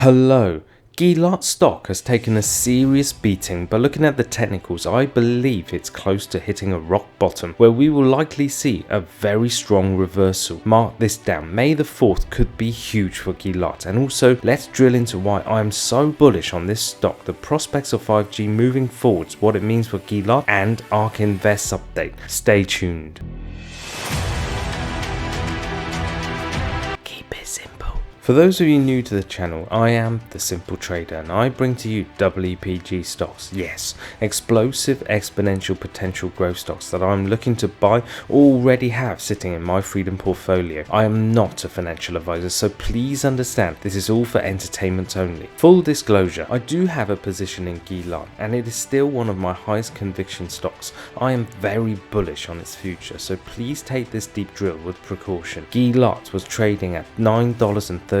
Hello. GILAT stock has taken a serious beating, but looking at the technicals, I believe it's close to hitting a rock bottom where we will likely see a very strong reversal. Mark this down, May the 4th could be huge for GILAT, and also let's drill into why I am so bullish on this stock, the prospects of 5G moving forwards, what it means for GILAT, and ARK Invest update. Stay tuned. Keep it simple. For those of you new to the channel, I am the Simple Trader and I bring to you EPG stocks, yes, explosive exponential potential growth stocks that I'm looking to buy or already have sitting in my freedom portfolio. I am not a financial advisor, so please understand this is all for entertainment only. Full disclosure, I do have a position in GILAT and it is still one of my highest conviction stocks. I am very bullish on its future, so please take this deep drill with precaution. GILAT was trading at $9.13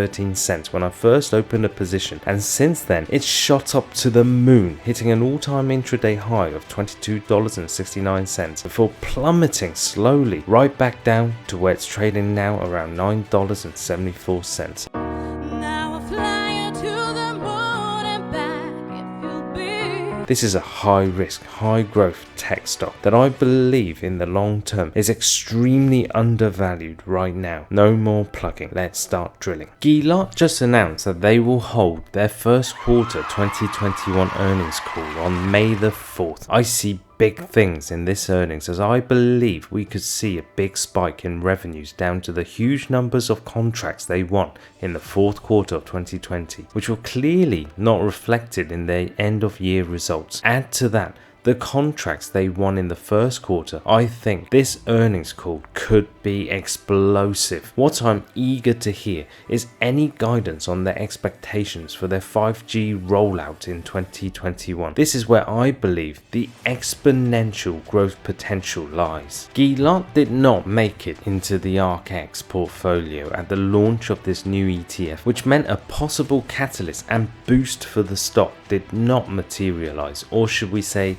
when I first opened a position, and since then it's shot up to the moon, hitting an all-time intraday high of $22.69 before plummeting slowly right back down to where it's trading now around $9.74. This is a high risk, high growth tech stock that I believe in the long term is extremely undervalued right now. No more plugging, let's start drilling. GILAT just announced that they will hold their first quarter 2021 earnings call on May the 4th. I see big things in this earnings, as I believe we could see a big spike in revenues down to the huge numbers of contracts they won in the fourth quarter of 2020, which were clearly not reflected in their end of year results. Add to that the contracts they won in the first quarter, I think this earnings call could be explosive. What I'm eager to hear is any guidance on their expectations for their 5G rollout in 2021. This is where I believe the exponential growth potential lies. GILAT did not make it into the ARKX portfolio at the launch of this new ETF, which meant a possible catalyst and boost for the stock did not materialize, or should we say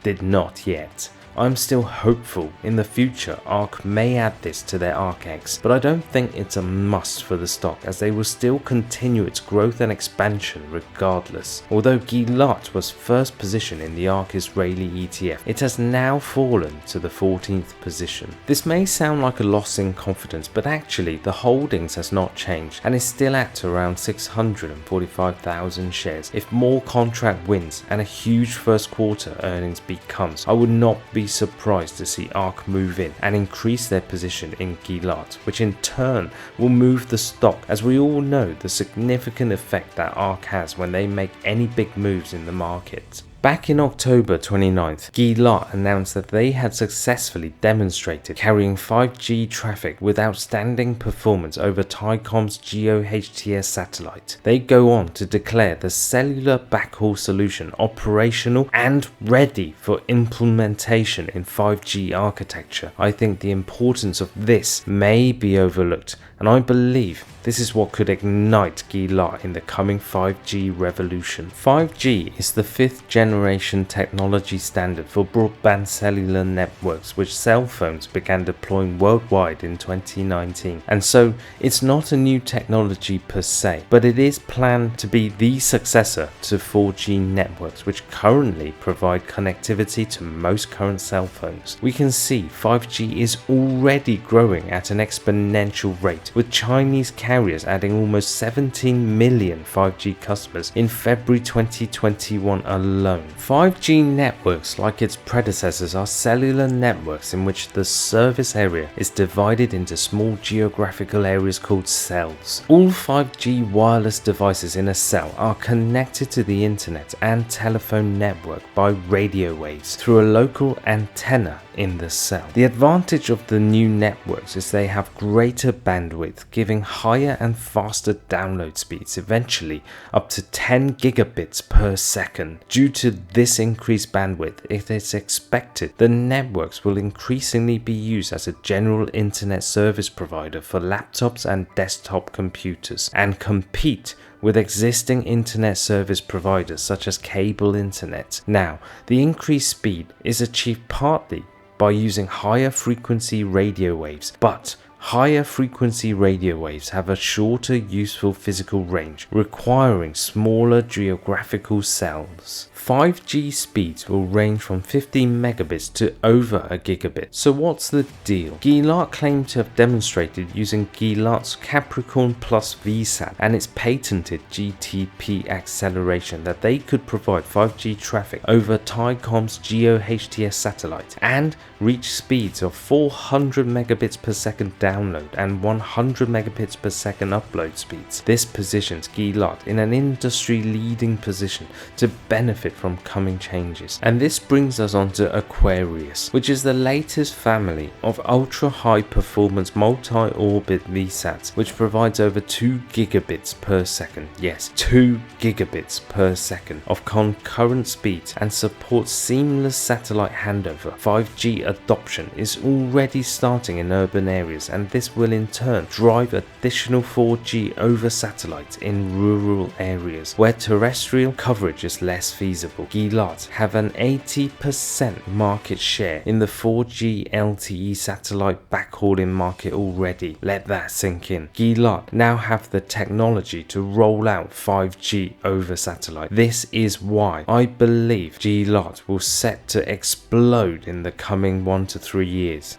did not yet. I'm still hopeful in the future ARK may add this to their ARKX, but I don't think it's a must for the stock, as they will still continue its growth and expansion regardless. Although GILAT was first position in the ARK Israeli ETF, it has now fallen to the 14th position. This may sound like a loss in confidence, but actually the holdings has not changed and is still at around 645,000 shares. If more contract wins and a huge first quarter earnings beat comes, I would not be surprised to see ARK move in and increase their position in GILAT, which in turn will move the stock, as we all know the significant effect that ARK has when they make any big moves in the market. Back in October 29th, GILAT announced that they had successfully demonstrated carrying 5G traffic with outstanding performance over Thaicom's GILT satellite. They go on to declare the cellular backhaul solution operational and ready for implementation in 5G architecture. I think the importance of this may be overlooked, and I believe this is what could ignite GILAT in the coming 5G revolution. 5G is the 5th generation technology standard for broadband cellular networks, which cell phones began deploying worldwide in 2019. And so it's not a new technology per se, but it is planned to be the successor to 4G networks, which currently provide connectivity to most current cell phones. We can see 5G is already growing at an exponential rate, with Chinese carriers adding almost 17 million 5G customers in February 2021 alone. 5G networks, like its predecessors, are cellular networks in which the service area is divided into small geographical areas called cells. All 5G wireless devices in a cell are connected to the internet and telephone network by radio waves through a local antenna in the cell. The advantage of the new networks is they have greater bandwidth, giving higher and faster download speeds, eventually up to 10 gigabits per second. Due to this increased bandwidth, it is expected the networks will increasingly be used as a general internet service provider for laptops and desktop computers, and compete with existing internet service providers such as cable internet. Now, the increased speed is achieved partly by using higher frequency radio waves, but Higher frequency radio waves have a shorter useful physical range, requiring smaller geographical cells. 5G speeds will range from 15 megabits to over a gigabit. So what's the deal? GILAT claimed to have demonstrated using GILAT's Capricorn Plus VSAT and its patented GTP acceleration that they could provide 5G traffic over Thaicom's GeoHTS satellite and reach speeds of 400 megabits per second download and 100 megabits per second upload speeds. This positions GILAT in an industry-leading position to benefit from coming changes. And this brings us on to Aquarius, which is the latest family of ultra-high performance multi-orbit VSATs, which provides over 2 gigabits per second, yes, 2 gigabits per second of concurrent speeds and supports seamless satellite handover. 5G adoption is already starting in urban areas, and this will in turn drive additional 4G over satellite in rural areas where terrestrial coverage is less feasible. GILAT have an 80% market share in the 4G LTE satellite backhauling market already. Let that sink in. GILAT now have the technology to roll out 5G over satellite. This is why I believe GILAT will set to explode in the coming 1 to 3 years.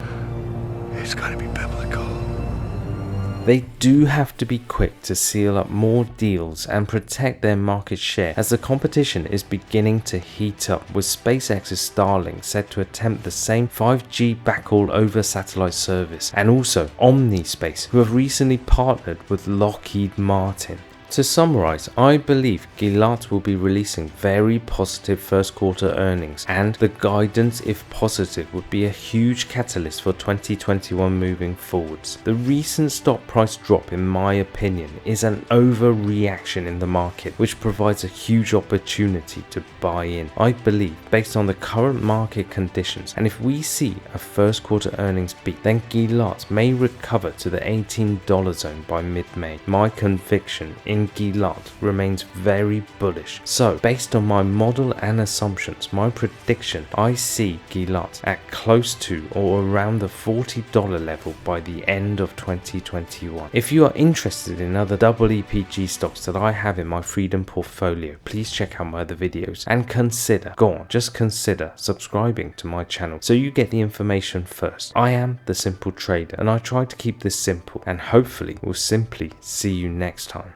It's gotta be biblical. They do have to be quick to seal up more deals and protect their market share as the competition is beginning to heat up, with SpaceX's Starlink set to attempt the same 5G backhaul over satellite service, and also OmniSpace, who have recently partnered with Lockheed Martin. To summarize, I believe GILAT will be releasing very positive first quarter earnings, and the guidance, if positive, would be a huge catalyst for 2021 moving forwards. The recent stock price drop, in my opinion, is an overreaction in the market, which provides a huge opportunity to buy in. I believe, based on the current market conditions, and if we see a first quarter earnings beat, then GILAT may recover to the $18 zone by mid-May. My conviction in GILAT remains very bullish. So based on my model and assumptions, my prediction, I see GILAT at close to or around the $40 level by the end of 2021. If you are interested in other double EPG stocks that I have in my Freedom portfolio, please check out my other videos and just consider subscribing to my channel so you get the information first. I am the Simple Trader, and I try to keep this simple, and hopefully we'll simply see you next time.